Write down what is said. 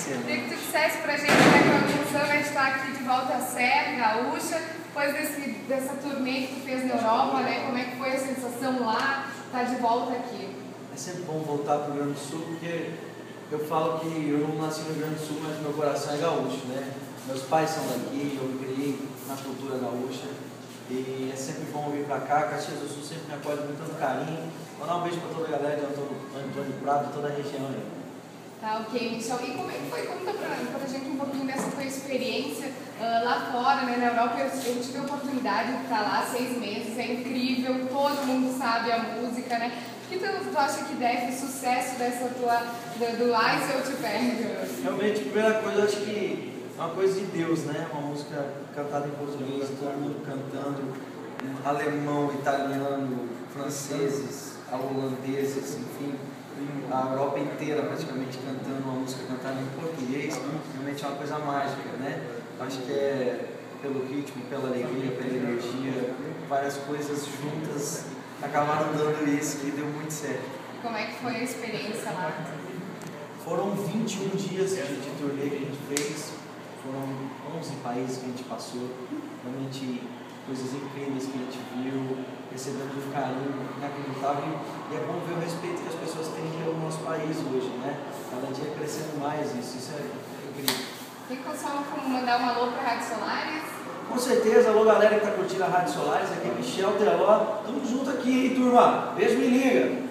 experiência. Queria que tu dissesse pra gente, né, que a função é estar aqui de volta à Serra Gaúcha, depois dessa turnê que tu fez na Europa, né? Como é que foi a sensação lá, estar de volta aqui? É sempre bom voltar para o Rio Grande do Sul, porque eu falo que eu não nasci no Rio Grande do Sul, mas meu coração é gaúcho, né? Meus pais são daqui, eu me criei na cultura gaúcha e é sempre bom vir para cá. Caxias do Sul sempre me acolhe com tanto carinho. Vou dar um beijo para toda a galera de Antônio Prado, toda a região aí. Tá, ok, Michel. E como é que foi? Conta pra gente um pouquinho dessa tua experiência lá fora, né, na Europa. Eu tive a oportunidade de estar lá 6 meses, é incrível, todo mundo sabe a música, né? O que tu acha que deve o sucesso dessa tua, do Ai Se Eu Te Pego? Realmente, a primeira coisa, eu acho que é uma coisa de Deus, né? Uma música cantada em português, todo mundo cantando, alemão, italiano, franceses, holandeses, enfim, a Europa inteira praticamente cantando uma música cantada em português, realmente é uma coisa mágica, né? Acho que é pelo ritmo, pela alegria, pela energia, várias coisas juntas acabaram dando isso e deu muito certo. Como é que foi a experiência lá? Foram 21 dias de turnê que a gente fez, foram 11 países que a gente passou, realmente coisas incríveis que a gente viu, recebendo um carinho inacreditável, e é bom ver o respeito que as pessoas têm pelo nosso país hoje, né? Cada dia crescendo mais isso é incrível. Tem só como mandar um alô para a Rádio Solares? Com certeza, alô galera que está curtindo a Rádio Solares, aqui é Michel Teló, tamo junto aqui, hein, turma? Beijo, me liga!